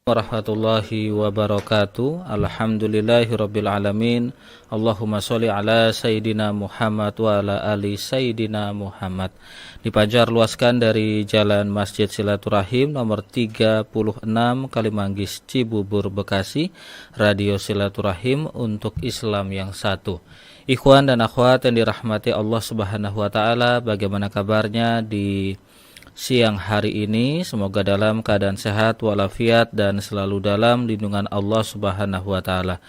Warahmatullahi wabarakatuh. Alhamdulillahirabbil alamin. Allahumma sholli ala sayidina Muhammad wa ala ali sayidina Muhammad. Dipancar luaskan dari Jalan Masjid Silaturahim nomor 36 Kalimanggis Cibubur Bekasi, Radio Silaturahim untuk Islam yang satu. Ikhwan dan akhwat yang dirahmati Allah Subhanahu wa taala, bagaimana kabarnya di siang hari ini? Semoga dalam keadaan sehat walafiat dan selalu dalam lindungan Allah Subhanahu wa taala.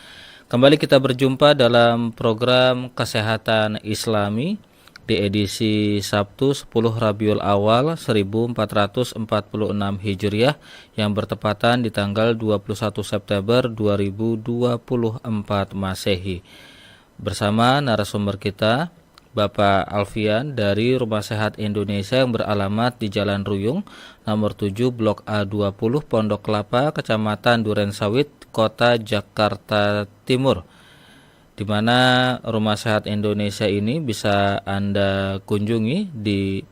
Kembali kita berjumpa dalam program Kesehatan Islami di edisi Sabtu 10 Rabiul Awal 1446 Hijriah yang bertepatan di tanggal 21 September 2024 Masehi. Bersama narasumber kita Bapak Alfian dari Rumah Sehat Indonesia yang beralamat di Jalan Ruyung, nomor 7, Blok A20, Pondok Kelapa, Kecamatan Durensawit, Kota Jakarta Timur. Di mana Rumah Sehat Indonesia ini bisa Anda kunjungi di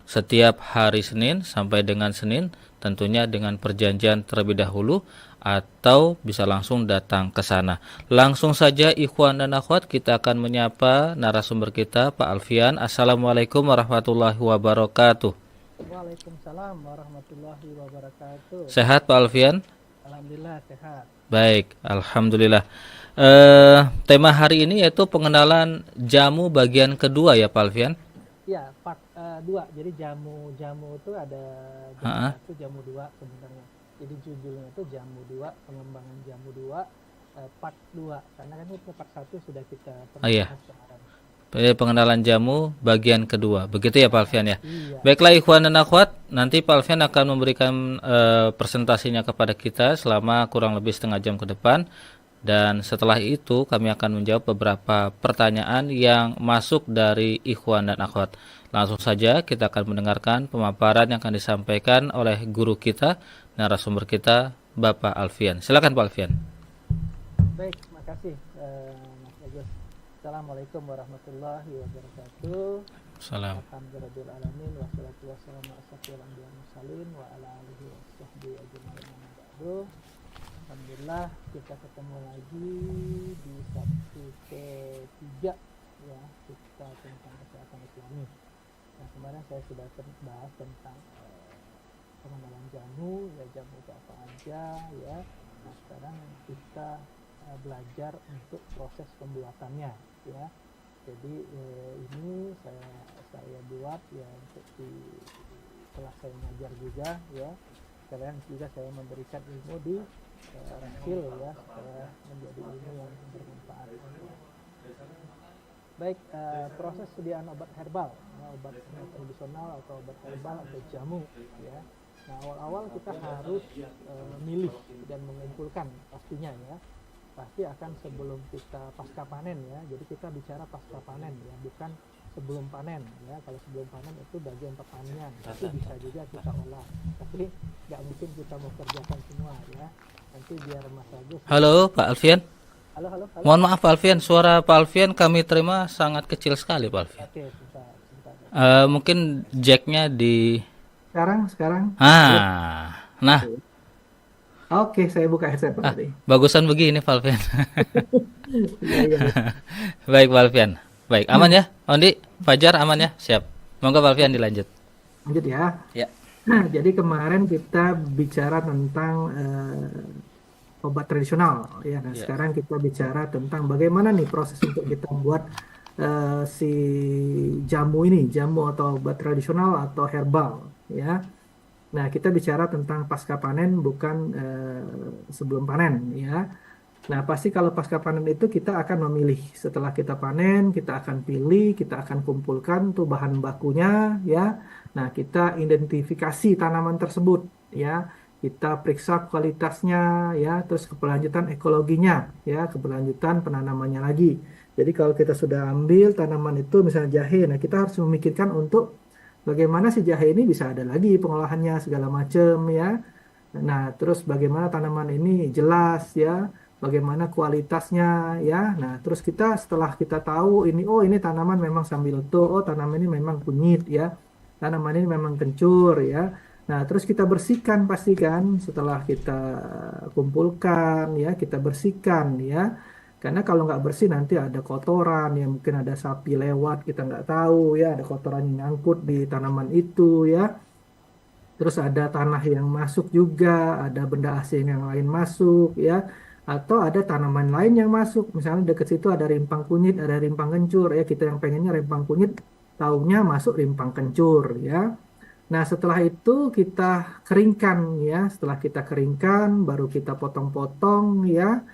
setiap hari Senin sampai dengan Senin, tentunya dengan perjanjian terlebih dahulu, atau bisa langsung datang ke sana. Langsung saja ikhwan dan akhwat, kita akan menyapa narasumber kita, Pak Alfian. Assalamualaikum warahmatullahi wabarakatuh. Waalaikumsalam warahmatullahi wabarakatuh. Sehat Pak Alfian? Alhamdulillah sehat. Baik, alhamdulillah. Tema hari ini yaitu pengenalan jamu bagian kedua ya Pak Alfian? Ya, part 2. Jadi jamu itu ada jamu 1, jamu 2 sebenarnya. Jadi judulnya itu jamu 2, pengembangan jamu 2 part 2. Karena kan itu part 1 sudah kita pernah kemarin. Pengenalan jamu bagian kedua. Begitu ya Pak Alfian ya? Iya. Baiklah ikhwan dan akhwat, nanti Pak Alfian akan memberikan presentasinya kepada kita selama kurang lebih setengah jam ke depan. Dan setelah itu kami akan menjawab beberapa pertanyaan yang masuk dari ikhwan dan akhwat. Langsung saja kita akan mendengarkan pemaparan yang akan disampaikan oleh guru kita, narasumber kita, Bapak Alfian. Silakan Pak Alfian. Baik, terima kasih Mas Agus. Assalamualaikum warahmatullahi wabarakatuh. Salam. Alhamdulillahirabbil alamin wassalatu wassalamu ala asyrofil anbiya'i wal mursalin wa ala alihi washabbihi ajmain. Alhamdulillah kita ketemu lagi di Sabtu ke-3 ya, kita tentang kesehatan Islami. Nah, kemarin saya sudah bahas tentang pengenalan jamu, ya jamu itu apa aja ya. Nah, sekarang kita belajar untuk proses pembuatannya ya. Jadi ini saya buat ya untuk di kelas saya mengajar juga ya. Kalian juga saya memberikan ilmu di Rasil ya, supaya menjadi ilmu yang bermanfaat. Baik, proses sediaan obat herbal, ya, obat tradisional atau obat herbal atau jamu ya. Nah, awal-awal kita harus memilih dan mengumpulkan pastinya ya. Pasti akan sebelum kita pasca panen ya. Jadi kita bicara pasca panen ya, bukan sebelum panen ya. Kalau sebelum panen itu bagian pertanian, itu bisa juga kita olah. Tapi nggak mungkin kita mau kerjakan semua ya. Nanti biar Mas Agus. Halo Pak Alfian. Halo. Mohon maaf Pak Alfian, suara Pak Alfian kami terima sangat kecil sekali Pak Alfian. Oke, sebentar. Mungkin jacknya di sekarang. Nah. Oke, saya buka headset Pak tadi. Bagusan begini Pak Alfian. Iya. Baik Pak Alfian. Baik, aman ya? Ondi, Fajar aman ya? Siap. Monggo Pak Alfian dilanjut. Lanjut ya. Ya. Nah, jadi kemarin kita bicara tentang obat tradisional ya. Nah, sekarang kita bicara tentang bagaimana nih proses untuk kita membuat si jamu ini, jamu atau obat tradisional atau herbal ya. Nah, kita bicara tentang pasca panen, bukan sebelum panen ya. Nah, pasti kalau pasca panen itu kita akan memilih. Setelah kita panen, kita akan pilih, kita akan kumpulkan tuh bahan bakunya ya. Nah, kita identifikasi tanaman tersebut ya. Kita periksa kualitasnya ya, terus keberlanjutan ekologinya ya, keberlanjutan penanamannya lagi. Jadi kalau kita sudah ambil tanaman itu misalnya jahe, nah kita harus memikirkan untuk bagaimana si jahe ini bisa ada lagi pengolahannya segala macam ya. Nah, terus bagaimana tanaman ini jelas ya, bagaimana kualitasnya ya. Nah, terus kita setelah kita tahu ini, oh ini tanaman memang sambil tuh, oh tanaman ini memang kunyit ya, tanaman ini memang kencur ya. Nah, terus kita bersihkan pastikan setelah kita kumpulkan ya, kita bersihkan ya. Karena kalau nggak bersih nanti ada kotoran ya, mungkin ada sapi lewat kita nggak tahu ya, ada kotoran yang nyangkut di tanaman itu ya. Terus ada tanah yang masuk juga, ada benda asing yang lain masuk ya, atau ada tanaman lain yang masuk. Misalnya dekat situ ada rimpang kunyit, ada rimpang kencur ya. Kita yang pengennya rimpang kunyit, taunya masuk rimpang kencur ya. Nah, setelah itu kita keringkan ya. Setelah kita keringkan, baru kita potong-potong ya,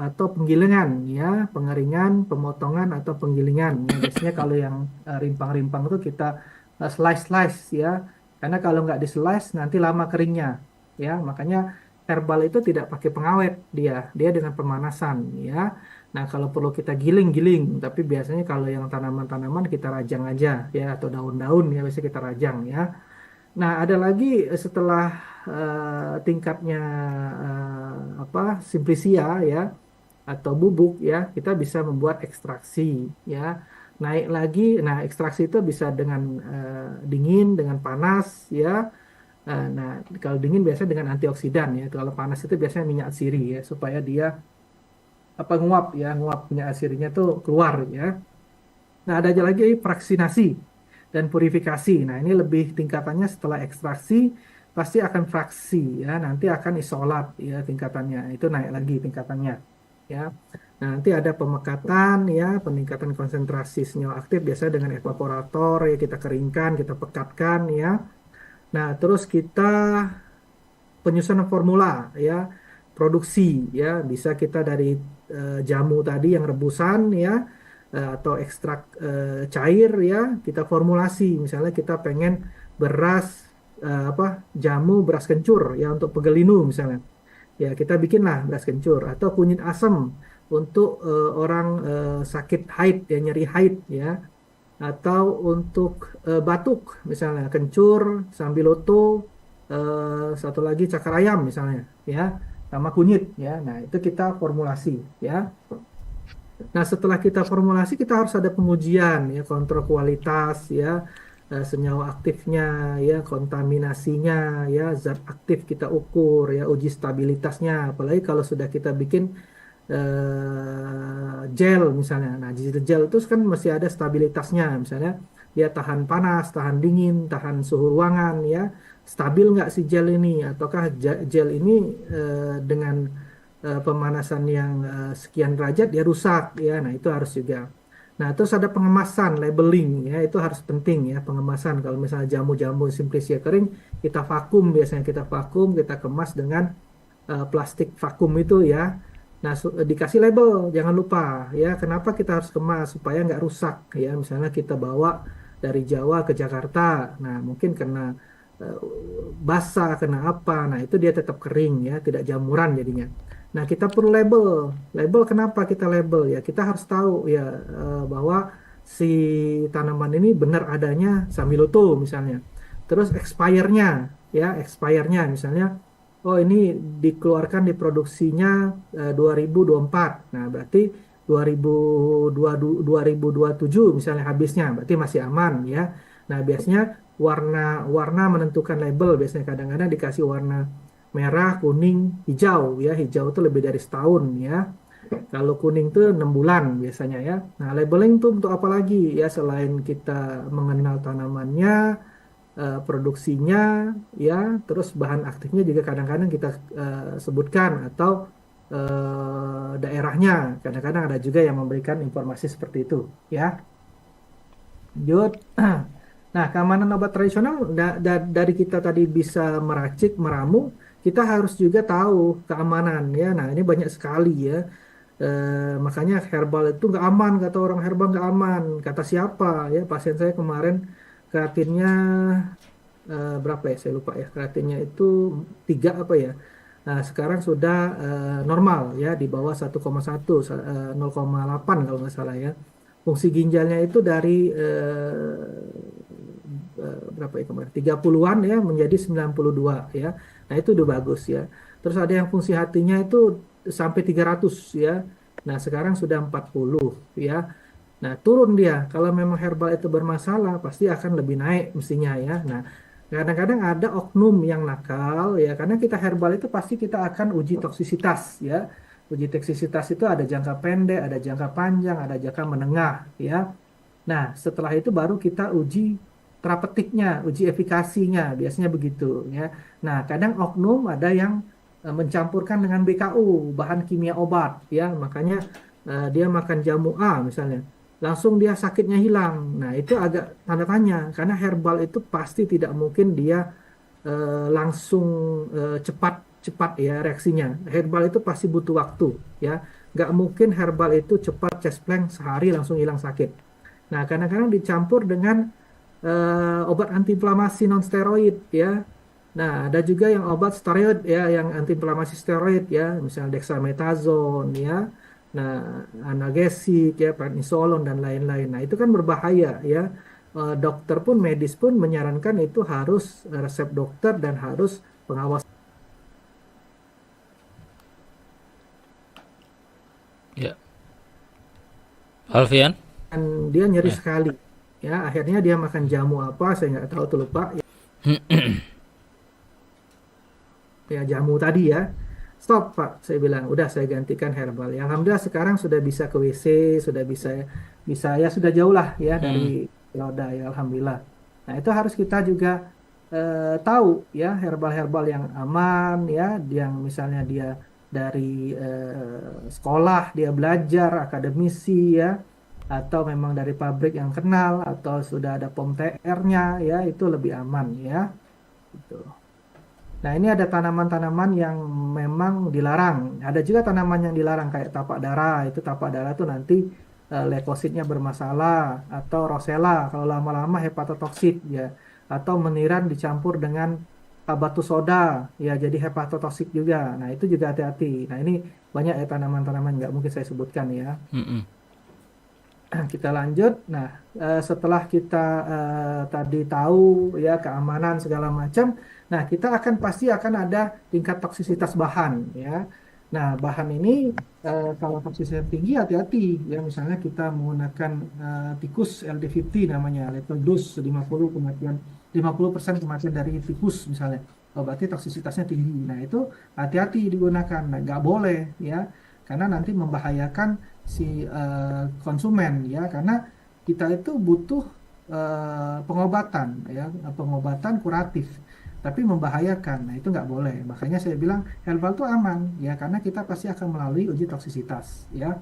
atau penggilingan ya, pengeringan, pemotongan atau penggilingan. Ya, biasanya kalau yang rimpang-rimpang itu kita slice-slice ya. Karena kalau nggak di-slice nanti lama keringnya ya. Makanya herbal itu tidak pakai pengawet dia dengan pemanasan ya. Nah, kalau perlu kita giling-giling, tapi biasanya kalau yang tanaman-tanaman kita rajang aja ya, atau daun-daun ya biasanya kita rajang ya. Nah, ada lagi setelah tingkatnya apa simplisia ya atau bubuk ya, kita bisa membuat ekstraksi ya. Naik lagi, nah ekstraksi itu bisa dengan dingin, dengan panas ya. Nah, kalau dingin biasanya dengan antioksidan ya. Kalau panas itu biasanya minyak sirih ya, supaya dia apa nguap ya, nguap minyak sirihnya tuh keluar ya. Nah, ada aja lagi fraksinasi dan purifikasi. Nah, ini lebih tingkatannya setelah ekstraksi pasti akan fraksi ya, nanti akan isolat ya tingkatannya. Itu naik lagi tingkatannya ya. Nah, nanti ada pemekatan ya, peningkatan konsentrasi senyawa aktif biasa dengan evaporator ya, kita keringkan, kita pekatkan ya. Nah, terus kita penyusunan formula ya, produksi ya, bisa kita dari jamu tadi yang rebusan ya, atau ekstrak cair ya, kita formulasi. Misalnya kita pengen beras apa jamu beras kencur ya untuk pegelinu misalnya. Ya, kita bikinlah beras kencur atau kunyit asam untuk orang sakit haid ya, nyeri haid ya, atau untuk batuk misalnya kencur, sambiloto, satu lagi cakar ayam misalnya ya, sama kunyit ya. Nah, itu kita formulasi ya. Nah, setelah kita formulasi, kita harus ada pengujian ya, kontrol kualitas ya, senyawa aktifnya ya, kontaminasinya ya, zat aktif kita ukur ya, uji stabilitasnya. Apalagi kalau sudah kita bikin gel misalnya. Nah, gel itu kan masih ada stabilitasnya. Misalnya dia tahan panas, tahan dingin, tahan suhu ruangan ya. Stabil nggak si gel ini? Ataukah gel ini dengan pemanasan yang sekian derajat dia rusak ya. Nah, itu harus juga. Nah, terus ada pengemasan, labeling ya, itu harus penting ya, pengemasan. Kalau misalnya jamu-jamu simplisia kering, kita vakum biasanya, kita vakum, kita kemas dengan plastik vakum itu ya. Nah, dikasih label, jangan lupa ya. Kenapa kita harus kemas supaya nggak rusak ya. Misalnya kita bawa dari Jawa ke Jakarta, nah mungkin kena eh, basah, kena apa, nah itu dia tetap kering ya, tidak jamuran jadinya. Nah, kita perlu label. Label kenapa kita label ya? Kita harus tahu ya bahwa si tanaman ini benar adanya Samiloto misalnya. Terus expire-nya ya, expire-nya misalnya oh ini dikeluarkan diproduksinya 2024. Nah, berarti 2027 misalnya habisnya, berarti masih aman ya. Nah, biasanya warna warna menentukan label, biasanya kadang-kadang dikasih warna merah, kuning, hijau ya. Hijau itu lebih dari setahun ya. Kalau kuning itu 6 bulan biasanya ya. Nah, labeling itu untuk apa lagi ya, selain kita mengenal tanamannya, produksinya ya, terus bahan aktifnya juga kadang-kadang kita sebutkan, atau daerahnya. Kadang-kadang ada juga yang memberikan informasi seperti itu ya. Lanjut. Nah, keamanan obat tradisional dari kita tadi bisa meracik, meramu, kita harus juga tahu keamanan ya. Nah, ini banyak sekali ya. Makanya herbal itu nggak aman, kata orang herbal nggak aman. Kata siapa ya? Pasien saya kemarin kreatinnya berapa ya? Saya lupa ya. Kreatinnya itu 3 apa ya? Nah, sekarang sudah normal ya, di bawah 1,1, 0,8 kalau nggak salah ya. Fungsi ginjalnya itu dari berapa ya kemarin? 30-an ya menjadi 92 ya. Nah, itu udah bagus ya. Terus ada yang fungsi hatinya itu sampai 300 ya. Nah, sekarang sudah 40 ya. Nah, turun dia. Kalau memang herbal itu bermasalah, pasti akan lebih naik mestinya ya. Nah, Kadang-kadang ada oknum yang nakal ya, karena kita herbal itu pasti kita akan uji toksisitas ya. Uji toksisitas itu ada jangka pendek, ada jangka panjang, ada jangka menengah ya. Nah, setelah itu baru kita uji terapeutiknya, uji efikasinya, biasanya begitu ya. Nah, kadang oknum ada yang mencampurkan dengan BKU, bahan kimia obat ya, makanya dia makan jamu A misalnya, langsung dia sakitnya hilang. Nah, itu agak tanda tanya, karena herbal itu pasti tidak mungkin dia langsung cepat cepat ya reaksinya. Herbal itu pasti butuh waktu ya. Nggak mungkin herbal itu cepat chest plank sehari langsung hilang sakit. Nah, kadang-kadang dicampur dengan obat antiinflamasi non steroid ya. Nah, ada juga yang obat steroid ya, yang antiinflamasi steroid ya, misalnya dexamethasone ya. Nah, analgesik ya, prednisolon dan lain-lain. Nah, itu kan berbahaya ya. Dokter pun medis pun menyarankan itu harus resep dokter dan harus pengawasan Ya. Alfian? dia nyeri Ya. sekali. Ya, akhirnya dia makan jamu apa, saya nggak tahu tuh lupa. Ya jamu tadi ya. Stop Pak, saya bilang udah saya gantikan herbal. Ya, alhamdulillah sekarang sudah bisa ke WC, sudah bisa bisa ya sudah jauh lah ya dari Hmm. roda ya alhamdulillah. Nah itu harus kita juga tahu ya herbal-herbal yang aman ya, yang misalnya dia dari sekolah dia belajar akademisi ya, atau memang dari pabrik yang kenal atau sudah ada POM TR-nya ya itu lebih aman ya. Gitu. Nah, ini ada tanaman-tanaman yang memang dilarang. Ada juga tanaman yang dilarang kayak tapak darah. Itu tapak darah tuh nanti leukositnya bermasalah atau rosella kalau lama-lama hepatotoksit ya. Atau meniran dicampur dengan batu soda ya jadi hepatotoksik juga. Nah, itu juga hati-hati. Nah, ini banyak ya tanaman-tanaman nggak mungkin saya sebutkan ya. Hmm. Kita lanjut. Nah, setelah kita tadi tahu ya keamanan segala macam, nah kita akan pasti akan ada tingkat toksisitas bahan ya. Nah, bahan ini kalau toksisitas tinggi hati-hati ya. Misalnya kita menggunakan tikus LD50 namanya, lethal dose 50 kematian 50% kematian dari tikus misalnya. Oh, berarti toksisitasnya tinggi. Nah, itu hati-hati digunakan. Nah, nggak boleh ya, karena nanti membahayakan si konsumen ya karena kita itu butuh pengobatan ya pengobatan kuratif tapi membahayakan. Nah itu nggak boleh, makanya saya bilang herbal itu aman ya karena kita pasti akan melalui uji toksisitas ya.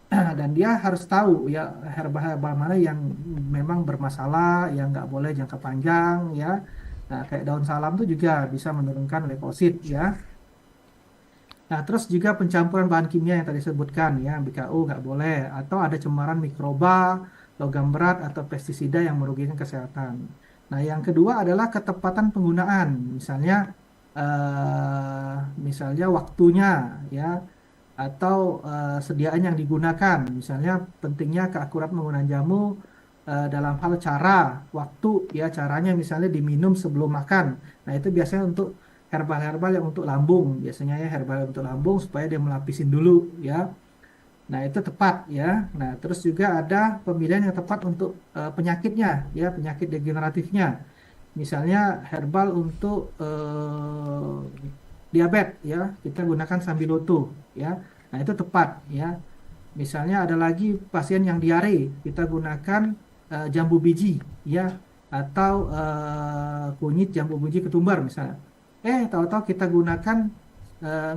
Dan dia harus tahu ya herbal-herbal mana yang memang bermasalah yang nggak boleh jangka panjang ya. Nah kayak daun salam tuh juga bisa menurunkan leukosit ya. Nah, terus juga pencampuran bahan kimia yang tadi disebutkan ya, BKU nggak boleh, atau ada cemaran mikroba, logam berat, atau pestisida yang merugikan kesehatan. Nah, yang kedua adalah ketepatan penggunaan, misalnya waktunya ya, atau sediaan yang digunakan, misalnya pentingnya keakuratan penggunaan jamu dalam hal cara, waktu ya, caranya misalnya diminum sebelum makan. Nah, itu biasanya untuk herbal-herbal yang untuk lambung biasanya ya herbal untuk lambung supaya dia melapisin dulu ya. Nah itu tepat ya. Nah terus juga ada pemilihan yang tepat untuk penyakitnya ya penyakit degeneratifnya. Misalnya herbal untuk diabetes ya kita gunakan sambiloto ya. Nah itu tepat ya. Misalnya ada lagi pasien yang diare kita gunakan jambu biji ya atau kunyit jambu biji ketumbar misalnya. Tahu-tahu kita gunakan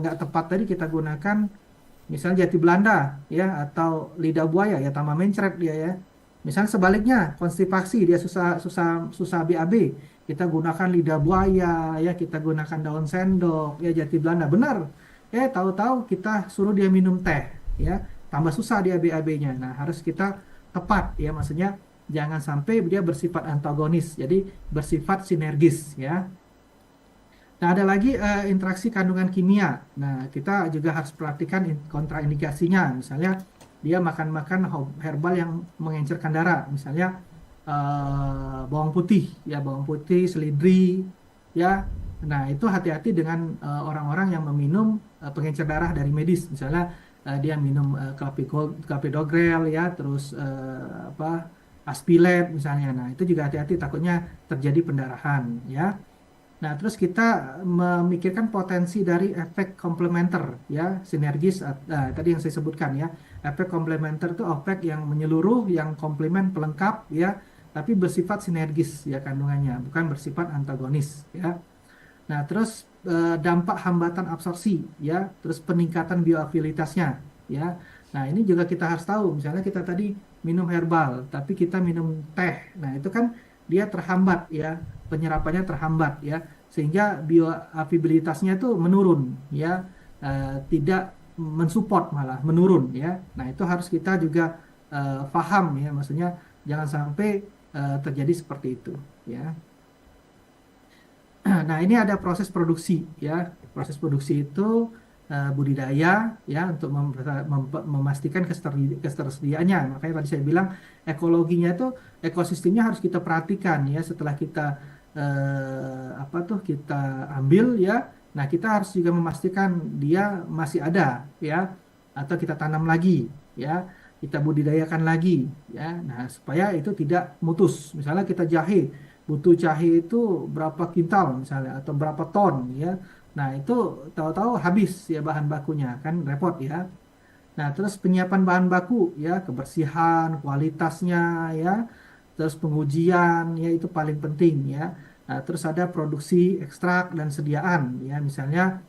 nggak tepat tadi kita gunakan misalnya jati Belanda ya atau lidah buaya ya tambah mencret dia ya. Misalnya sebaliknya konstipasi dia susah susah susah BAB kita gunakan lidah buaya ya kita gunakan daun sendok ya jati Belanda benar. Tahu-tahu kita suruh dia minum teh ya tambah susah dia BAB-nya. Nah harus kita tepat ya maksudnya jangan sampai dia bersifat antagonis jadi bersifat sinergis ya. Nah, ada lagi interaksi kandungan kimia. Nah, kita juga harus perhatikan kontraindikasinya. Misalnya, dia makan-makan herbal yang mengencerkan darah. Misalnya, bawang putih, ya bawang putih, seledri, ya. Nah, itu hati-hati dengan orang-orang yang meminum pengencer darah dari medis. Misalnya, dia minum clopidogrel, ya, terus apa aspilet misalnya. Nah, itu juga hati-hati takutnya terjadi pendarahan ya. Nah, terus kita memikirkan potensi dari efek komplementer ya, sinergis tadi yang saya sebutkan ya. Efek komplementer itu efek yang menyeluruh, yang komplement pelengkap ya, tapi bersifat sinergis ya kandungannya, bukan bersifat antagonis ya. Nah, terus dampak hambatan absorpsi ya, terus peningkatan bioaktivitasnya ya. Nah, ini juga kita harus tahu. Misalnya kita tadi minum herbal, tapi kita minum teh. Nah, itu kan dia terhambat ya, penyerapannya terhambat ya, sehingga bioaktivitasnya itu menurun ya, tidak mensupport malah menurun ya. Nah, itu harus kita juga paham ya, maksudnya jangan sampai terjadi seperti itu ya. Nah, ini ada proses produksi ya. Proses produksi itu budidaya ya untuk memastikan ketersediaannya. Makanya tadi saya bilang ekologinya itu ekosistemnya harus kita perhatikan ya setelah kita kita ambil ya. Nah, kita harus juga memastikan dia masih ada ya atau kita tanam lagi ya. Kita budidayakan lagi ya. Nah, supaya itu tidak mutus. Misalnya kita jahe butuh jahe itu berapa kintal misalnya atau berapa ton ya. Nah, itu tahu-tahu habis ya bahan bakunya kan repot ya. Nah, terus penyiapan bahan baku ya, kebersihan, kualitasnya ya, terus pengujian ya itu paling penting ya. Nah, terus ada produksi ekstrak dan sediaan ya. Misalnya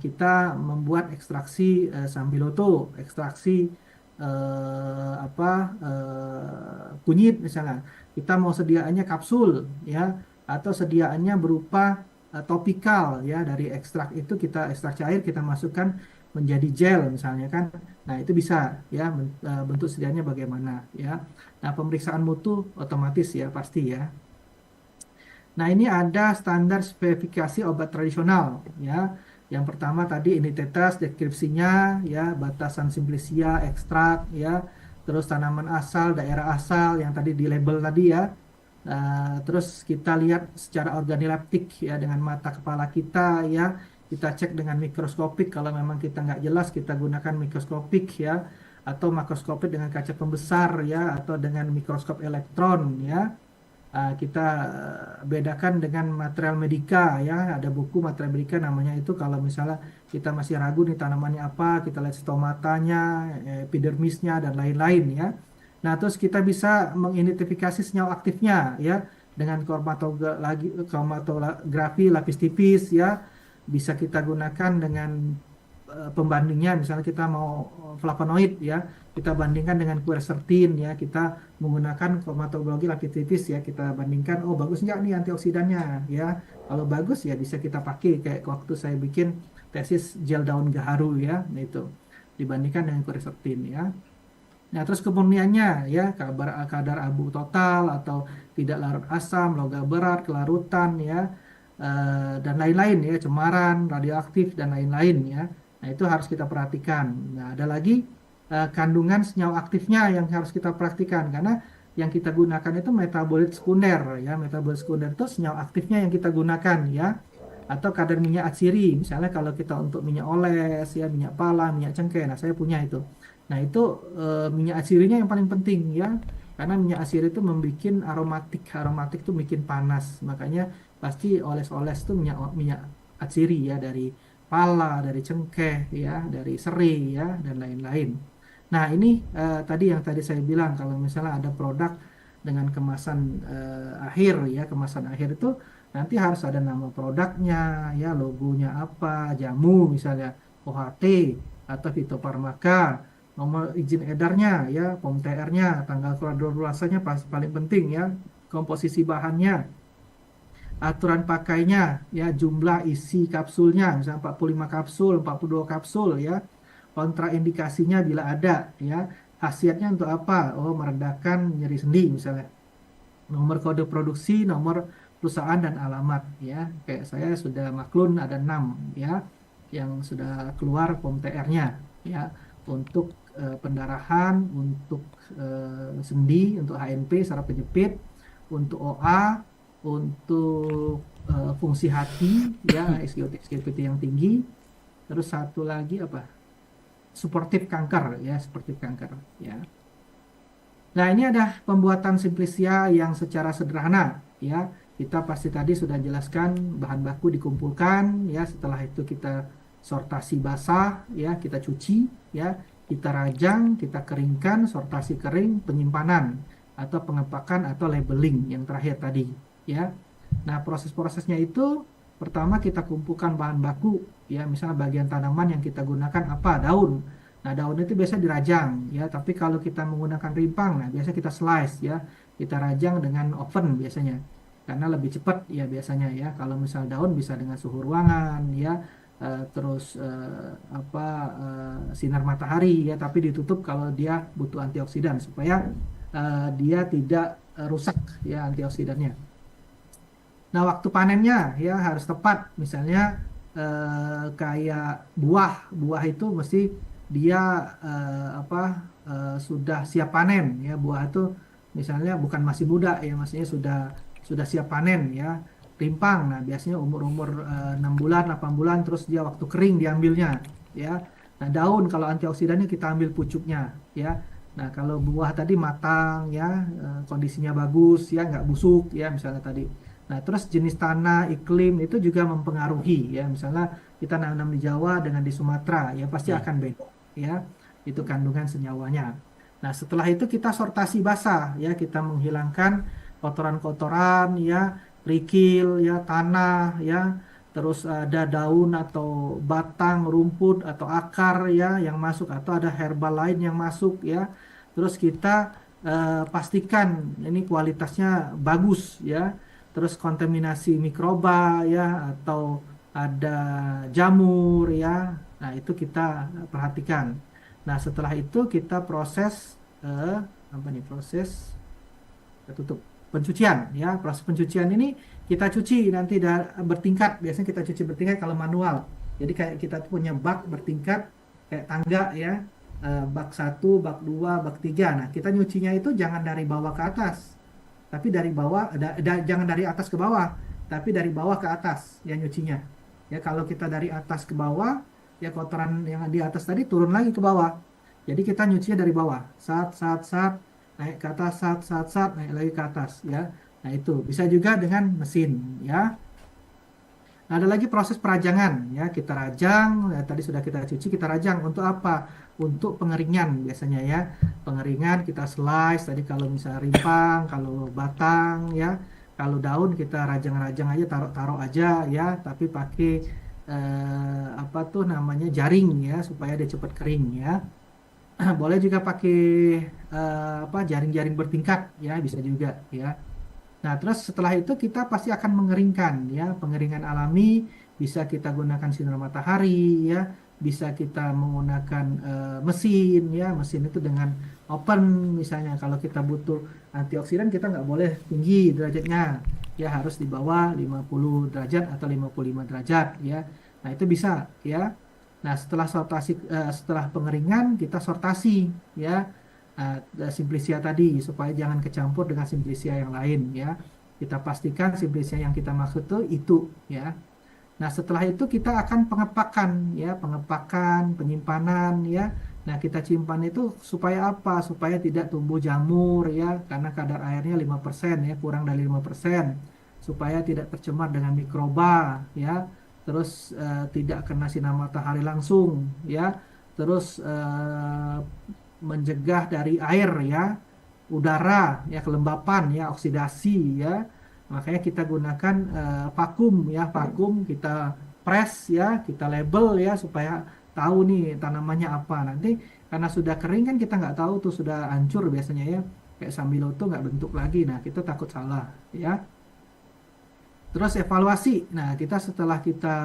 kita membuat ekstraksi sambiloto, ekstraksi kunyit misalnya. Kita mau sediaannya kapsul ya atau sediaannya berupa topikal ya dari ekstrak itu kita ekstrak cair kita masukkan menjadi gel misalnya kan. Nah, itu bisa ya bentuk sediaannya bagaimana ya. Nah, pemeriksaan mutu otomatis ya pasti ya. Nah, ini ada standar spesifikasi obat tradisional ya. Yang pertama tadi identitas, deskripsinya ya, batasan simplisia, ekstrak ya, terus tanaman asal, daerah asal yang tadi di label tadi ya. Terus kita lihat secara organoleptik ya dengan mata kepala kita ya. Kita cek dengan mikroskopik kalau memang kita nggak jelas kita gunakan mikroskopik ya atau makroskopik dengan kaca pembesar ya atau dengan mikroskop elektron ya. Kita bedakan dengan material medika ya ada buku material medika namanya itu kalau misalnya kita masih ragu nih tanamannya apa kita lihat stomatanya, epidermisnya dan lain-lain ya. Nah, terus kita bisa mengidentifikasi senyawa aktifnya ya dengan kromatografi lapis tipis ya. Bisa kita gunakan dengan pembandingnya misalnya kita mau flavonoid ya, kita bandingkan dengan quercetin ya, kita menggunakan kromatologi lapis tipis ya, kita bandingkan oh bagus nggak nih antioksidannya ya. Kalau bagus ya bisa kita pakai kayak waktu saya bikin tesis gel daun gaharu ya, nah itu dibandingkan dengan quercetin ya. Nah, terus kemurniannya ya, kadar abu total atau tidak larut asam, logam berat, kelarutan ya, dan lain-lain ya, cemaran, radioaktif dan lain-lain ya. Nah, itu harus kita perhatikan. Nah, ada lagi kandungan senyawa aktifnya yang harus kita perhatikan karena yang kita gunakan itu metabolit sekunder ya, metabolit sekunder itu senyawa aktifnya yang kita gunakan ya. Atau kadar minyak atsiri, misalnya kalau kita untuk minyak oles ya, minyak pala, minyak cengkeh. Nah, saya punya itu. Nah, itu minyak atsirinya yang paling penting ya. Karena minyak atsiri itu membuat aromatik. Aromatik itu bikin panas. Makanya pasti oles-oles itu minyak atsiri ya dari pala, dari cengkeh ya, dari serai ya dan lain-lain. Nah, ini tadi yang tadi saya bilang kalau misalnya ada produk dengan kemasan akhir ya, kemasan akhir itu nanti harus ada nama produknya ya, logonya apa, jamu misalnya OHT atau fitofarmaka, nomor izin edarnya ya, POM TR-nya, tanggal kadaluarsanya paling penting ya, komposisi bahannya, aturan pakainya ya, jumlah isi kapsulnya misalnya 45 kapsul, 42 kapsul ya, kontraindikasinya bila ada ya, khasiatnya untuk apa? Oh, meredakan nyeri sendi misalnya. Nomor kode produksi, nomor perusahaan dan alamat ya. Kayak saya sudah maklun ada 6 ya yang sudah keluar POM TR-nya ya untuk pendarahan, untuk sendi, untuk HNP saraf kejepit, untuk OA, untuk fungsi hati ya, SGOT yang tinggi. Terus satu lagi apa? Suportif kanker ya, suportif kanker ya. Nah, ini ada pembuatan simplisia yang secara sederhana, ya. Kita pasti tadi sudah jelaskan bahan baku dikumpulkan, ya. Setelah itu kita sortasi basah, ya, kita cuci, ya, kita rajang, kita keringkan, sortasi kering, penyimpanan atau pengepakan atau labeling yang terakhir tadi, ya. Nah, proses-prosesnya itu pertama kita kumpulkan bahan baku, ya, misalnya bagian tanaman yang kita gunakan apa? Daun. Nah, daun itu biasa dirajang ya, tapi kalau kita menggunakan rimpang, nah biasa kita slice ya, kita rajang dengan oven biasanya. Karena lebih cepat ya biasanya ya. Kalau misal daun bisa dengan suhu ruangan ya, terus sinar matahari ya, tapi ditutup kalau dia butuh antioksidan supaya dia tidak rusak ya antioksidannya. Nah, waktu panennya ya harus tepat. Misalnya kayak buah, buah itu mesti dia sudah siap panen ya. Buah itu misalnya bukan masih muda ya, maksudnya sudah siap panen ya. Rimpang, nah biasanya umur-umur 6 bulan, 8 bulan, terus dia waktu kering diambilnya ya. Nah, daun kalau antioksidannya kita ambil pucuknya ya. Nah, kalau buah tadi matang ya, kondisinya bagus ya, nggak busuk ya misalnya tadi. Nah, terus jenis tanah, iklim itu juga mempengaruhi ya. Misalnya kita nanam di Jawa dengan di Sumatera ya pasti Ya. akan beda ya. Itu kandungan senyawanya. Nah, setelah itu kita sortasi basah ya, kita menghilangkan kotoran-kotoran ya, kerikil ya, tanah ya, terus ada daun atau batang, rumput atau akar ya yang masuk atau ada herbal lain yang masuk ya. Terus kita pastikan ini kualitasnya bagus ya. Terus kontaminasi mikroba ya atau ada jamur ya. Nah, itu kita perhatikan. Nah, setelah itu kita proses eh, apa nih proses kita tutup pencucian ya. Proses pencucian ini kita cuci nanti bertingkat. Biasanya kita cuci bertingkat kalau manual. Jadi kayak kita punya bak bertingkat kayak tangga ya. Bak satu, bak dua, bak tiga. Nah, kita nyucinya itu jangan dari bawah ke atas, tapi dari bawah, jangan dari atas ke bawah, tapi dari bawah ke atas ya nyucinya. Ya, kalau kita dari atas ke bawah, ya kotoran yang di atas tadi turun lagi ke bawah. Jadi kita nyucinya dari bawah, saat, naik ke atas, saat, naik lagi ke atas ya. Nah, itu bisa juga dengan mesin ya. Nah, ada lagi proses perajangan ya, kita rajang, ya, tadi sudah kita cuci, kita rajang untuk apa? Untuk pengeringan biasanya ya. Pengeringan kita slice tadi kalau misalnya rimpang, kalau batang ya. Kalau daun kita rajang-rajang aja, taruh-taruh aja ya, tapi pakai apa tuh namanya jaring ya supaya dia cepat kering ya. Boleh juga pakai jaring-jaring bertingkat ya, bisa juga ya. Nah, terus setelah itu kita pasti akan mengeringkan ya, pengeringan alami bisa kita gunakan sinar matahari ya, bisa kita menggunakan mesin ya, mesin itu dengan open misalnya kalau kita butuh antioksidan kita nggak boleh tinggi derajatnya ya, harus di bawah 50 derajat atau 55 derajat ya. Nah, itu bisa ya. Nah, setelah pengeringan kita sortasi ya. Simplisia tadi supaya jangan kecampur dengan simplisia yang lain ya. Kita pastikan simplisia yang kita maksud itu ya. Nah, setelah itu kita akan pengepakan ya, pengepakan, penyimpanan ya. Nah, kita simpan itu supaya apa? Supaya tidak tumbuh jamur ya, karena kadar airnya 5% ya, kurang dari 5%. Supaya tidak tercemar dengan mikroba ya. Terus tidak kena sinar matahari langsung ya. Terus mencegah dari air ya, udara ya, kelembapan ya, oksidasi ya. Makanya kita gunakan vakum ya, vakum kita press ya, kita label ya supaya tahu nih tanamannya apa. Nanti karena sudah kering kan kita nggak tahu tuh sudah hancur biasanya ya. Kayak sambiloto nggak bentuk lagi. Nah, kita takut salah ya. Terus evaluasi. Nah, kita setelah kita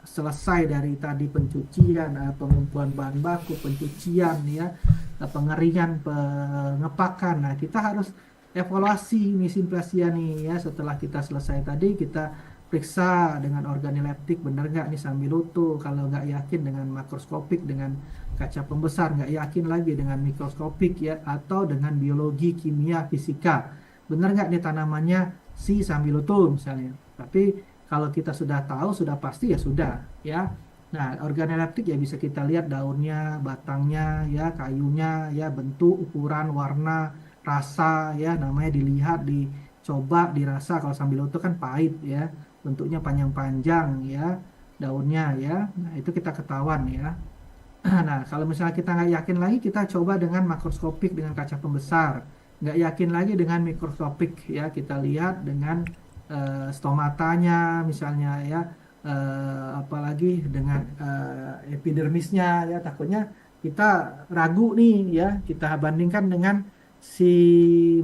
selesai dari tadi pencucian, pengumpulan bahan baku, pencucian ya, pengeringan, pengepakan. Nah, kita harus evaluasi nih simplasia nih ya. Setelah kita selesai tadi, kita periksa dengan organoleptik benar nggak nih sambiloto. Kalau nggak yakin dengan makroskopik, dengan kaca pembesar, nggak yakin lagi dengan mikroskopik ya, atau dengan biologi, kimia, fisika. Benar nggak nih tanamannya si sambiloto misalnya. Tapi kalau kita sudah tahu, sudah pasti ya sudah ya. Nah, organoleptik ya bisa kita lihat daunnya, batangnya, ya kayunya, ya bentuk, ukuran, warna, rasa, ya namanya dilihat, dicoba, dirasa. Kalau sambil utuh kan pahit ya, bentuknya panjang-panjang ya, daunnya ya. Nah, itu kita ketahuan ya. Nah, kalau misalnya kita nggak yakin lagi, kita coba dengan makroskopik dengan kaca pembesar. Nggak yakin lagi dengan mikroskopik ya, kita lihat dengan stomatanya misalnya ya, apalagi dengan epidermisnya ya. Takutnya kita ragu nih ya, kita bandingkan dengan si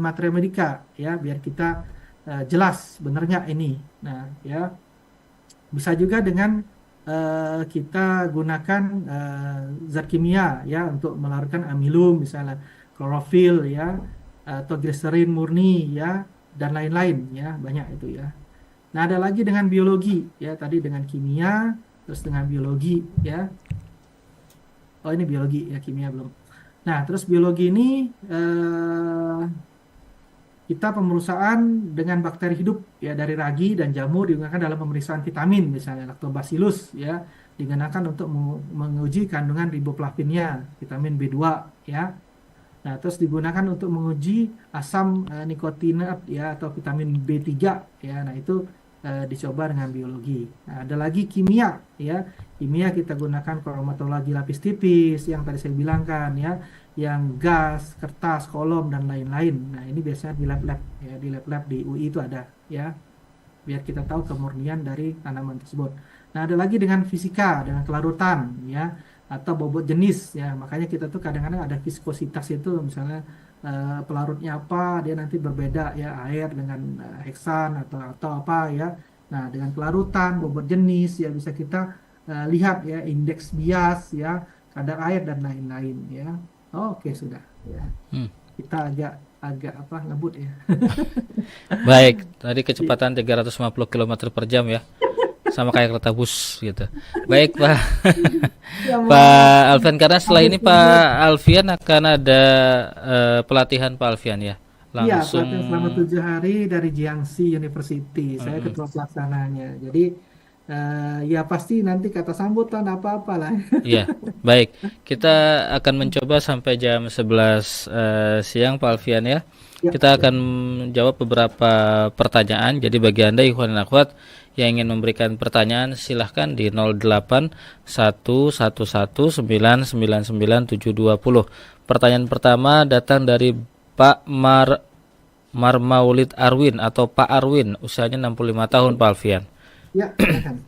materia medika ya, biar kita jelas benernya ini. Nah, ya bisa juga dengan kita gunakan zat kimia ya untuk melarutkan amilum misalnya klorofil ya, atau gliserin murni ya, dan lain-lain ya, banyak itu ya. Nah, ada lagi dengan biologi ya, tadi dengan kimia, terus dengan biologi ya. Oh, ini biologi ya, kimia belum. Nah, terus biologi ini eh, kita pemeriksaan dengan bakteri hidup ya, dari ragi dan jamur digunakan dalam pemeriksaan vitamin misalnya lactobacillus ya, digunakan untuk menguji kandungan riboflavinnya, vitamin B2 ya. Nah, terus digunakan untuk menguji asam nikotinat ya, atau vitamin B3 ya. Nah, itu dicoba dengan biologi. Nah, ada lagi kimia ya. Kimia kita gunakan kromatologi lapis tipis yang tadi saya bilangkan ya, yang gas, kertas, kolom dan lain-lain. Nah, ini biasanya di lab-lab ya, di lab-lab di UI itu ada ya, biar kita tahu kemurnian dari tanaman tersebut. Nah, ada lagi dengan fisika, dengan kelarutan ya, atau bobot jenis ya. Makanya kita tuh kadang-kadang ada viskositas itu, misalnya pelarutnya apa, dia nanti berbeda ya, air dengan heksan atau apa ya. Nah, dengan kelarutan, bobot jenis ya, bisa kita lihat ya, indeks bias ya, kadar air dan lain-lain ya. Oke, sudah ya. Hmm. Kita agak agak apa, ngebut ya. Baik, tadi kecepatan 350 km per jam ya. Sama kayak kereta bus gitu. Baik, Pak. Ya, Pak Alfian, karena setelah ini Pak Alfian akan ada pelatihan Pak Alfian ya. iya, Langsung pelatihan selama 7 hari dari Jiangxi University. Saya ketua pelaksananya. Jadi ya pasti nanti kata sambutan apa-apa lah. iya, baik. Kita akan mencoba sampai jam 11 siang Pak Alfian ya. Ya, Kita akan menjawab beberapa pertanyaan. Jadi bagi Anda ikhwan dan akhwat yang ingin memberikan pertanyaan silahkan di 081111999720. Pertanyaan pertama datang dari Pak Marmaulid Arwin atau Pak Arwin, usianya 65 tahun Pak Alfian. ya, silakan.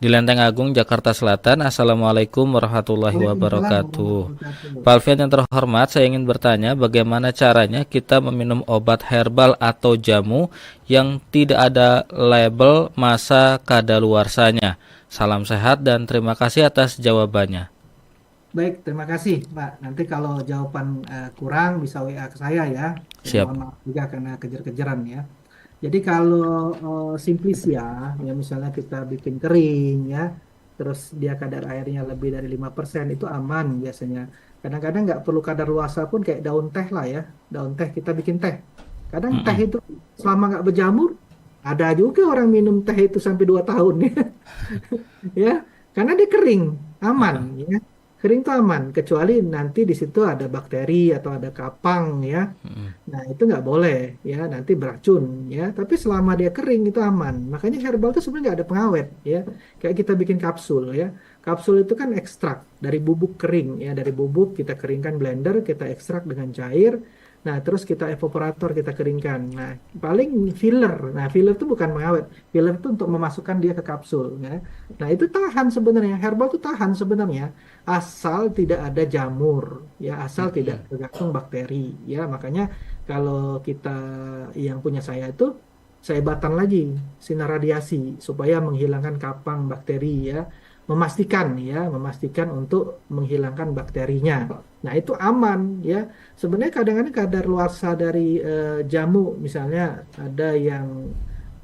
Di Lenteng Agung, Jakarta Selatan. Assalamualaikum warahmatullahi Waalaikumsalam wabarakatuh. warahmatullahi Pak Alfian yang terhormat, saya ingin bertanya bagaimana caranya kita meminum obat herbal atau jamu yang tidak ada label masa kadaluarsanya. Salam sehat dan terima kasih atas jawabannya. Baik, terima kasih, Pak. Nanti kalau jawaban kurang bisa WA ke saya ya. Saya Siap. mohon maaf juga karena kejar-kejaran ya. Jadi kalau Simplisia, ya misalnya kita bikin kering ya, terus dia kadar airnya lebih dari 5% itu aman biasanya. Kadang-kadang nggak perlu kadar luasa pun, kayak daun teh lah ya. Daun teh kita bikin teh. Kadang teh Mm-mm. itu selama nggak berjamur, ada juga orang minum teh itu sampai 2 tahun ya. Ya, karena dia kering, aman ya. Kering itu aman, kecuali nanti di situ ada bakteri atau ada kapang ya. Mm-mm. Nah, itu nggak boleh ya, nanti beracun ya. Tapi selama dia kering itu aman. Makanya herbal itu sebenarnya nggak ada pengawet ya. Kayak kita bikin kapsul ya. Kapsul itu kan ekstrak dari bubuk kering ya. Dari bubuk kita keringkan blender, kita ekstrak dengan cair. Nah, terus kita evaporator, kita keringkan. Nah, paling filler. Nah, filler itu bukan pengawet. Filler itu untuk memasukkan dia ke kapsul ya. Nah, itu tahan sebenarnya. Herbal itu tahan sebenarnya, asal tidak ada jamur ya, asal tidak Mm-mm. tergantung bakteri ya. Makanya kalau kita, yang punya saya itu, saya batan lagi sinar radiasi supaya menghilangkan kapang bakteri ya, memastikan untuk menghilangkan bakterinya. Nah, itu aman ya. Sebenarnya kadang-kadang kadar luarsa dari jamu misalnya ada yang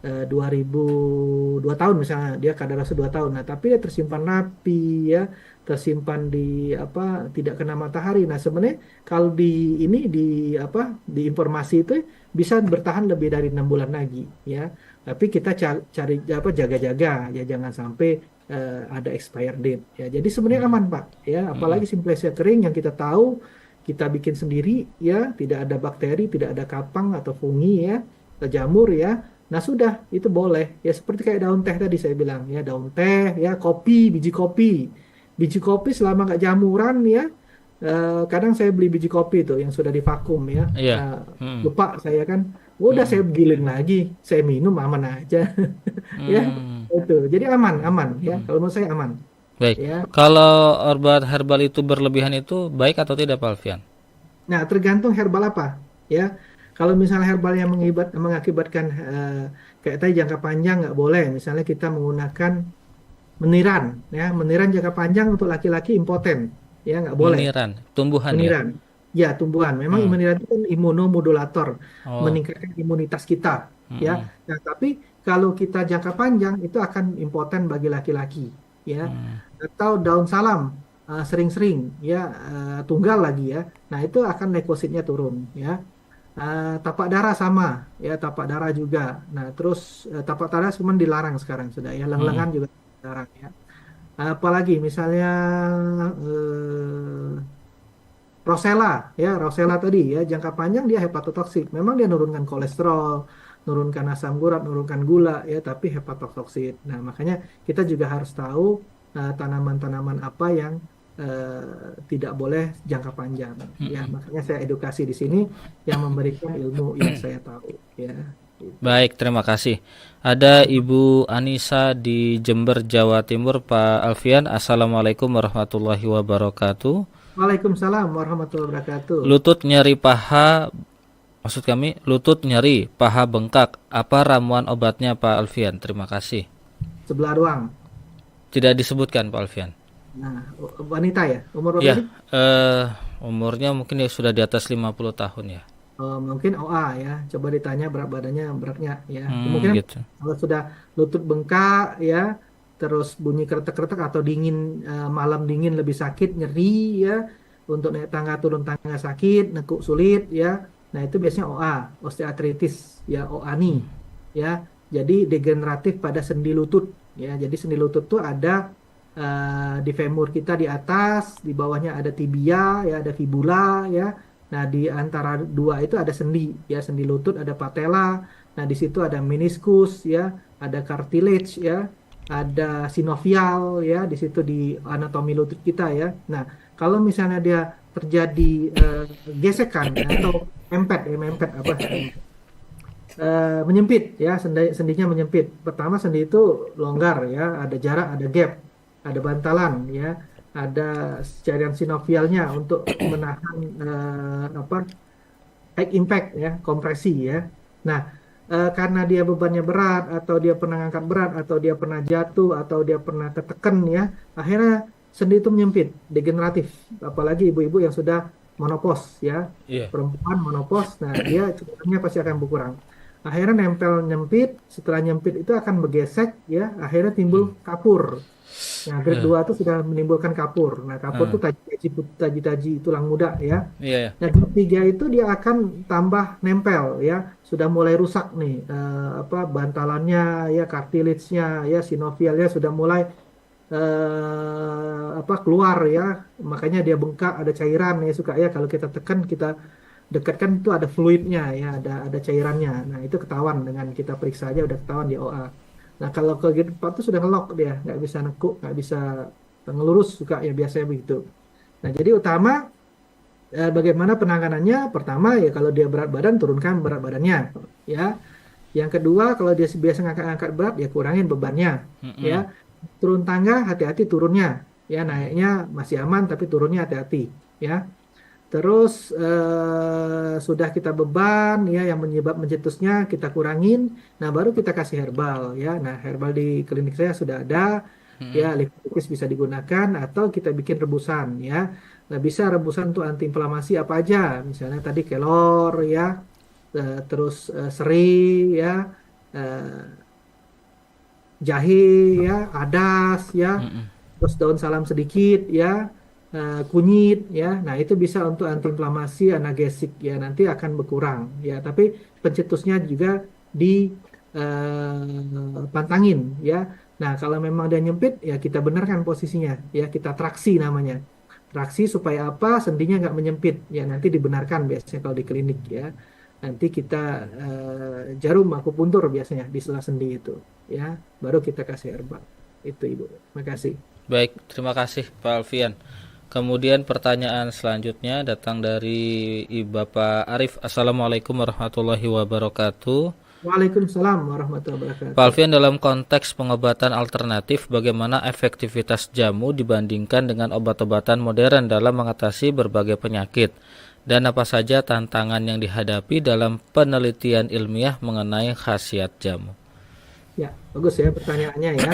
2002 tahun misalnya, dia kadaluarsa 2 tahun. Nah, tapi dia tersimpan rapi ya, tersimpan di apa, tidak kena matahari. Nah, sebenarnya kalau di ini, di apa, di informasi itu bisa bertahan lebih dari 6 bulan lagi ya. Tapi kita cari apa, jaga-jaga ya, jangan sampai ada expired date ya. Jadi sebenarnya Mm-mm. aman Pak ya, Mm-mm. apalagi Simplesia kering yang kita tahu kita bikin sendiri ya, tidak ada bakteri, tidak ada kapang atau fungi ya, atau jamur ya. Nah sudah itu boleh ya, seperti kayak daun teh tadi saya bilang ya, daun teh ya, kopi, biji kopi selama nggak jamuran ya. Kadang saya beli biji kopi tuh yang sudah divakum ya. Iya. Eh, Mm-mm. Lupa saya kan, udah saya Mm-mm. giling lagi, saya minum aman aja. Ya Mm. itu jadi aman aman ya, Mm. kalau menurut saya aman Baik. ya. Kalau obat herbal itu berlebihan itu baik atau tidak, Pak Alfian? Nah tergantung herbal apa ya. Kalau misalnya herbal yang mengakibatkan kayak tadi jangka panjang nggak boleh, misalnya kita menggunakan meniran ya, meniran jangka panjang untuk laki-laki impoten ya nggak boleh. Meniran, tumbuhan ya? Meniran ya tumbuhan, memang Hmm. meniran itu kan imunomodulator, Oh. meningkatkan imunitas kita ya. Mm-mm. Nah tapi kalau kita jangka panjang itu akan impoten bagi laki-laki ya. Mm. Atau daun salam sering-sering ya, tunggal lagi ya, nah itu akan leukositnya turun ya. Tapak darah sama ya, tapak darah juga. Nah terus tapak darah cuma dilarang sekarang sudah ya, Mm-mm. lengan juga dilarang ya. Apalagi misalnya eh, Rosella ya, Rosella tadi ya, jangka panjang dia hepatotoksik. Memang dia nurunkan kolesterol, nurunkan asam urat, nurunkan gula ya, tapi hepatotoksik. Nah, makanya kita juga harus tahu tanaman-tanaman apa yang tidak boleh jangka panjang ya. Mm-mm. Makanya saya edukasi di sini yang memberikan ilmu yang saya tahu ya. Itu. Baik, terima kasih. Ada Ibu Anissa di Jember, Jawa Timur, Pak Alfian. Assalamualaikum warahmatullahi wabarakatuh. Waalaikumsalam warahmatullahi wabarakatuh. Lutut nyeri paha, maksud kami lutut nyeri, paha bengkak. Apa ramuan obatnya, Pak Alfian? Terima kasih. Sebelah doang. Tidak disebutkan, Pak Alfian. Nah, wanita ya, umur berapa Ya, tadi? umurnya mungkin ya sudah di atas 50 tahun ya. Mungkin OA ya. Coba ditanya berat badannya, beratnya ya. Kemungkinan Gitu. kalau sudah lutut bengkak ya, terus bunyi kretek-kretek atau dingin, malam dingin lebih sakit, nyeri ya. Untuk naik tangga turun tangga sakit, nekuk sulit ya. Nah, itu biasanya OA, osteoartritis ya, OANI ya. Jadi degeneratif pada sendi lutut ya. Jadi sendi lutut tuh ada di femur kita di atas, di bawahnya ada tibia ya, ada fibula ya. Nah, di antara dua itu ada sendi, ya, sendi lutut, ada patella. Nah, di situ ada meniskus, ya, ada cartilage, ya, ada sinovial, ya, di situ di anatomi lutut kita, ya. Nah, kalau misalnya dia terjadi gesekan ya, atau mempet, ya, mempet apa? Menyempit, ya, sendinya menyempit. Pertama, sendi itu longgar, ya, ada jarak, ada gap, ada bantalan, ya, ada cairan sinovialnya untuk menahan apa high impact ya, kompresi ya. Nah, karena dia bebannya berat atau dia pernah angkat berat atau dia pernah jatuh atau dia pernah ketekan ya, akhirnya sendi itu menyempit, degeneratif. Apalagi ibu-ibu yang sudah menopause ya, Iya. perempuan menopause, nah dia cukupnya pasti akan berkurang. Akhirnya nempel nyempit, setelah nyempit itu akan bergesek ya, akhirnya timbul kapur. Nah, grade Eh, 2 itu sudah menimbulkan kapur. Nah, kapur eh, itu taji-taji tulang muda ya. iya ya. Nah, grade 3 itu dia akan tambah nempel ya. Sudah mulai rusak nih apa bantalannya ya, cartilage-nya ya, sinovialnya sudah mulai apa keluar ya. Makanya dia bengkak, ada cairan ya suka ya, kalau kita tekan, kita dekatkan itu ada fluidnya ya, ada cairannya. Nah, itu ketahuan dengan kita periksa aja udah ketahuan di OA. Nah, kalau ke grade 4 itu sudah ngelok dia, nggak bisa nekuk, nggak bisa ngelurus suka ya, biasanya begitu. Nah, jadi utama bagaimana penanganannya? Pertama ya, kalau dia berat badan, turunkan berat badannya ya. Yang kedua, kalau dia biasa ngangkat-ngangkat berat, ya kurangin bebannya ya. Mm-mm. Turun tangga, hati-hati turunnya ya, naiknya masih aman tapi turunnya hati-hati ya. Terus sudah kita beban ya, yang menyebab mencetusnya kita kurangin. Nah, baru kita kasih herbal ya. Nah, herbal di klinik saya sudah ada ya, Mm-mm. lipotis bisa digunakan atau kita bikin rebusan ya. Nah, bisa rebusan untuk antiinflamasi apa aja. Misalnya tadi kelor ya, terus seri ya, eh, jahe ya, adas ya, Mm-mm. terus daun salam sedikit ya, kunyit ya. Nah, itu bisa untuk antiinflamasi, analgesik ya, nanti akan berkurang ya. Tapi pencetusnya juga dipantangin ya. Nah, kalau memang dia nyempit, ya kita benarkan posisinya, ya kita traksi namanya. Traksi supaya apa? Sendinya nggak menyempit. Ya nanti dibenarkan biasanya kalau di klinik ya. Nanti kita jarum akupuntur biasanya di sela sendi itu, ya. Baru kita kasih herbal. Itu Ibu. Makasih. Baik, terima kasih Pak Alfian. Kemudian pertanyaan selanjutnya datang dari Bapak Arif. Assalamualaikum warahmatullahi wabarakatuh. Waalaikumsalam warahmatullahi Pak wabarakatuh. Alfian, dalam konteks pengobatan alternatif, bagaimana efektivitas jamu dibandingkan dengan obat-obatan modern dalam mengatasi berbagai penyakit? Dan apa saja tantangan yang dihadapi dalam penelitian ilmiah mengenai khasiat jamu? Ya, bagus ya pertanyaannya ya.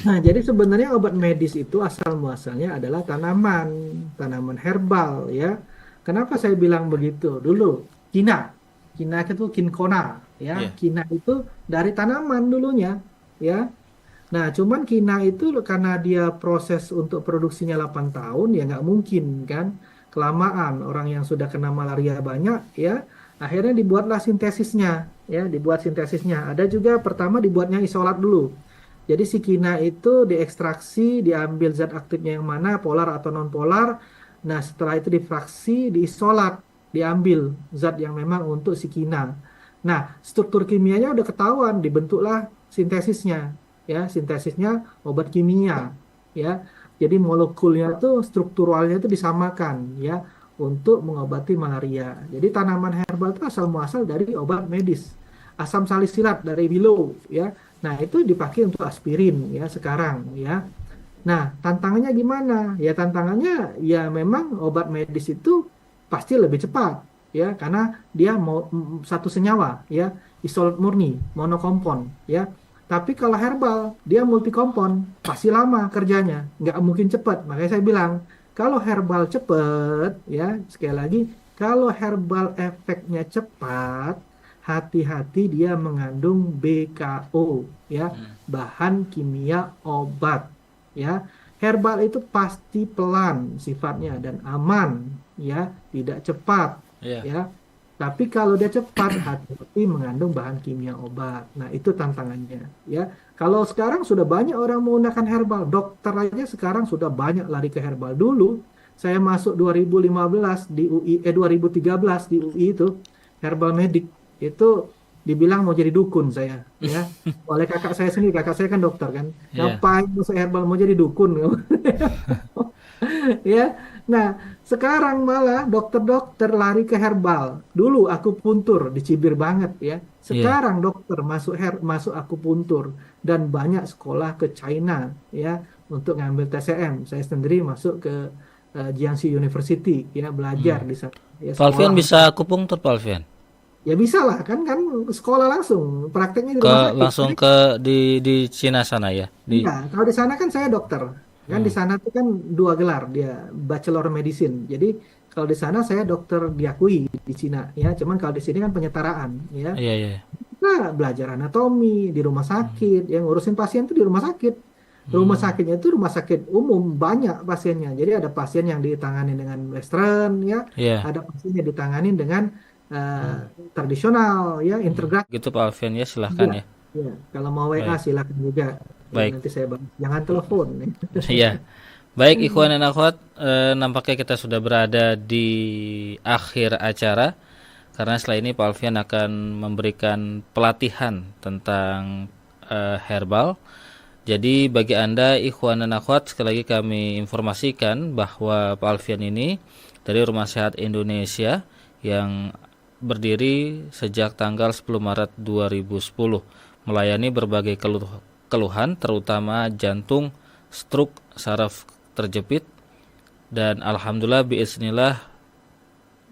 Nah, jadi sebenarnya obat medis itu asal muasalnya adalah tanaman, tanaman herbal ya. Kenapa saya bilang begitu? Dulu Cina, Cina itu kinkona ya. Ya, Kina itu dari tanaman dulunya ya. Nah, cuman Kina itu karena dia proses untuk produksinya 8 tahun ya nggak mungkin kan. Kelamaan orang yang sudah kena malaria banyak ya, akhirnya dibuatlah sintesisnya ya, dibuat sintesisnya. Ada juga pertama dibuatnya isolat dulu. Jadi si Kina itu diekstraksi, diambil zat aktifnya yang mana, polar atau non polar. Nah, setelah itu difraksi, diisolat, diambil zat yang memang untuk si Kina. Nah, struktur kimianya udah ketahuan, dibentuklah sintesisnya ya, sintesisnya obat kimia ya. Jadi molekulnya tuh strukturalnya itu disamakan ya untuk mengobati malaria. Jadi tanaman herbal itu asal muasal dari obat medis. Asam salisilat dari willow ya. Nah, itu dipakai untuk aspirin ya sekarang ya. Nah, tantangannya gimana? Ya tantangannya ya memang obat medis itu pasti lebih cepat ya karena dia mau satu senyawa ya, isolat murni, monokompon ya. Tapi kalau herbal dia multikompon, pasti lama kerjanya, nggak mungkin cepat. Makanya saya bilang kalau herbal cepat ya, sekali lagi kalau herbal efeknya cepat, hati-hati dia mengandung BKO ya, bahan kimia obat ya. Herbal itu pasti pelan sifatnya dan aman ya, tidak cepat ya. ya. Tapi kalau dia cepat, hati-hati mengandung bahan kimia obat. Nah, itu tantangannya ya. Kalau sekarang sudah banyak orang menggunakan herbal, dokter aja sekarang sudah banyak lari ke herbal. Dulu saya masuk 2015 di UI 2013 di UI itu herbal medik itu dibilang mau jadi dukun saya ya, oleh kakak saya sendiri. Kakak saya kan dokter kan, Ya. ngapain masuk herbal, mau jadi dukun ya. Nah, sekarang malah dokter-dokter lari ke herbal. Dulu akupuntur dicibir banget ya. Iya. Sekarang dokter masuk akupuntur dan banyak sekolah ke China ya untuk ngambil TCM. Saya sendiri masuk ke Jiangxi University ya, belajar Hmm. di sana ya, Pak sekolah. Alfian bisa akupunktur, Pak Alfian? Ya bisa lah kan kan sekolah langsung, prakteknya di Ke rumah sakit. langsung ke di Cina sana ya? Di Iya, kalau di sana kan saya dokter. Kan di Hmm. sana tuh kan dua gelar dia, Bachelor Medicine. Jadi kalau di sana saya dokter diakui di Cina ya. Cuman kalau di sini kan penyetaraan ya. Iya, iya. Kita belajar anatomi di rumah sakit, yang ngurusin pasien tuh di rumah sakit. Rumah Hmm. sakitnya itu rumah sakit umum, banyak pasiennya. Jadi ada pasien yang ditangani dengan Western ya, Iya. ada pasien yang ditangani dengan tradisional ya, integrasi. Gitu Pak Alfian ya, silahkan Iya, ya. iya. Kalau mau WA Baik. silakan juga. Ya Baik. nanti saya bahas. Jangan telepon. Iya. Baik ikhwan dan akhwat, nampaknya kita sudah berada di akhir acara karena setelah ini Pak Alfian akan memberikan pelatihan tentang herbal. Jadi bagi Anda ikhwan dan akhwat, sekali lagi kami informasikan bahwa Pak Alfian ini dari Rumah Sehat Indonesia yang berdiri sejak tanggal 10 Maret 2010 melayani berbagai keluhan terutama jantung, stroke, saraf terjepit, dan alhamdulillah biiznillah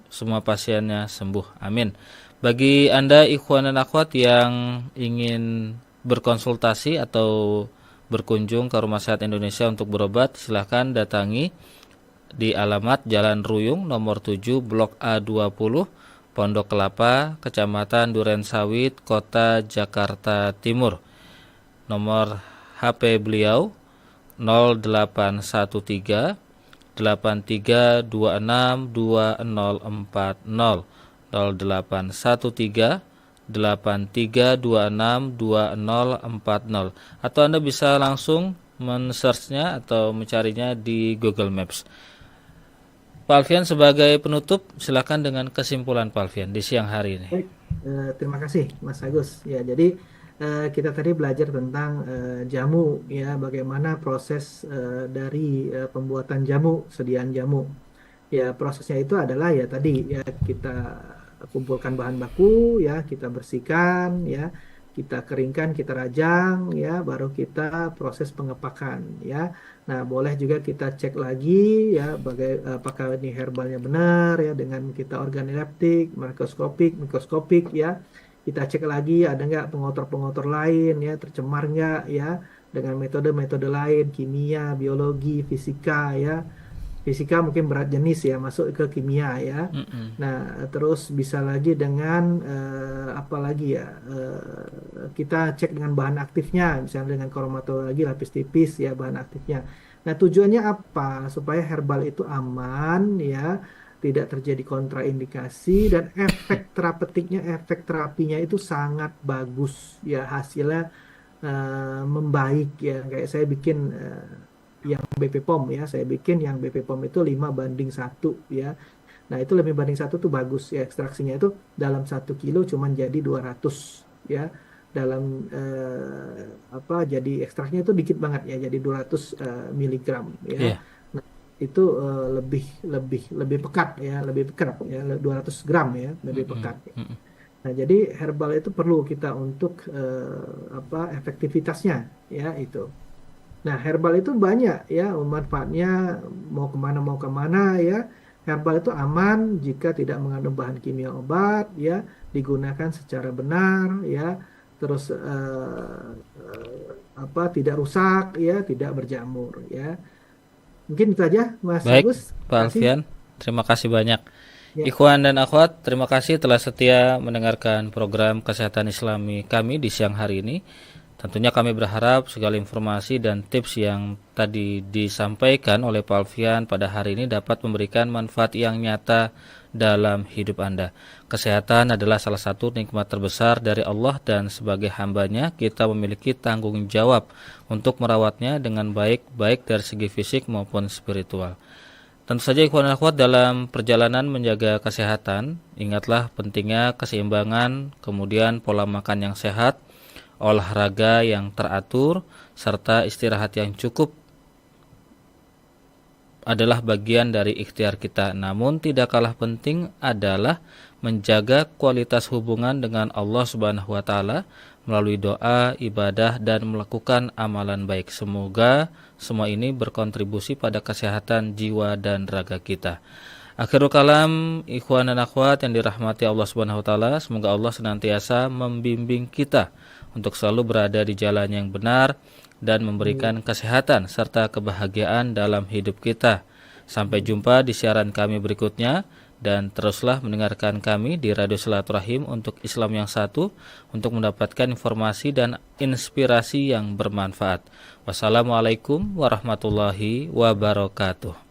semua pasiennya sembuh. Amin. Bagi Anda ikhwan dan akhwat yang ingin berkonsultasi atau berkunjung ke Rumah Sehat Indonesia untuk berobat, silahkan datangi di alamat Jalan Ruyung nomor 7 Blok A20 Pondok Kelapa, Kecamatan Durensawit, Kota Jakarta Timur. Nomor HP beliau 0813 8326 2040, 0813 83262040, atau Anda bisa langsung men-search-nya atau mencarinya di Google Maps. Pak Alfian, sebagai penutup, silakan dengan kesimpulan Pak Alfian di siang hari ini. Baik, terima kasih Mas Agus. Ya, jadi kita tadi belajar tentang jamu, ya, bagaimana proses dari pembuatan jamu, sediaan jamu. Ya, prosesnya itu adalah ya tadi ya kita kumpulkan bahan baku, ya, kita bersihkan, ya, kita keringkan, kita rajang, ya, baru kita proses pengepakan, ya. Nah, boleh juga kita cek lagi, ya, apakah ini herbalnya benar, ya, dengan kita organoleptik, mikroskopik, ya. Kita cek lagi ada nggak pengotor-pengotor lain, ya, tercemar nggak, ya, dengan metode-metode lain, kimia, biologi, fisika, ya. Fisika mungkin berat jenis, ya, masuk ke kimia, ya. Nah, terus bisa lagi dengan apa lagi, ya, kita cek dengan bahan aktifnya, misalnya dengan kromatologi lapis tipis, ya, bahan aktifnya. Nah, tujuannya apa? Supaya herbal itu aman, ya, tidak terjadi kontraindikasi, dan efek terapinya itu sangat bagus, ya, hasilnya membaik, ya. Kayak saya bikin yang BP POM, ya, saya bikin yang BP POM itu 5:1, ya. Nah, itu 5:1 tuh bagus, ya, ekstraksinya itu dalam 1 kilo cuman jadi 200, ya. Dalam apa, jadi ekstraknya itu dikit banget, ya, jadi 200 miligram, ya. Iya. Nah, itu lebih lebih lebih pekat, ya, lebih pekat, ya, 200 gram, ya, lebih pekat. Nah, jadi herbal itu perlu kita untuk apa, efektivitasnya, ya, itu. Nah, herbal itu banyak, ya, manfaatnya, mau kemana, ya. Herbal itu aman jika tidak mengandung bahan kimia obat, ya, digunakan secara benar, ya, terus apa, tidak rusak, ya, tidak berjamur, ya. Mungkin itu aja, Mas Baik, Agus. Pak Terima kasih. Alfian, terima kasih banyak. Ya, Ikhwan dan akhwat, terima kasih telah setia mendengarkan program Kesehatan Islami kami di siang hari ini. Tentunya kami berharap segala informasi dan tips yang tadi disampaikan oleh Pak Alfian pada hari ini dapat memberikan manfaat yang nyata dalam hidup Anda. Kesehatan adalah salah satu nikmat terbesar dari Allah, dan sebagai hambanya kita memiliki tanggung jawab untuk merawatnya dengan baik, baik dari segi fisik maupun spiritual. Tentu saja ikhwan dan akhwat, dalam perjalanan menjaga kesehatan, ingatlah pentingnya keseimbangan, kemudian pola makan yang sehat, olahraga yang teratur, serta istirahat yang cukup adalah bagian dari ikhtiar kita. Namun tidak kalah penting adalah menjaga kualitas hubungan dengan Allah Subhanahu wa taala melalui doa, ibadah, dan melakukan amalan baik. Semoga semua ini berkontribusi pada kesehatan jiwa dan raga kita. Akhirul kalam, ikhwan dan akhwat yang dirahmati Allah Subhanahu wa taala, semoga Allah senantiasa membimbing kita untuk selalu berada di jalan yang benar dan memberikan kesehatan serta kebahagiaan dalam hidup kita. Sampai jumpa di siaran kami berikutnya, dan teruslah mendengarkan kami di Radio Silaturahim untuk Islam yang satu, untuk mendapatkan informasi dan inspirasi yang bermanfaat. Wassalamualaikum warahmatullahi wabarakatuh.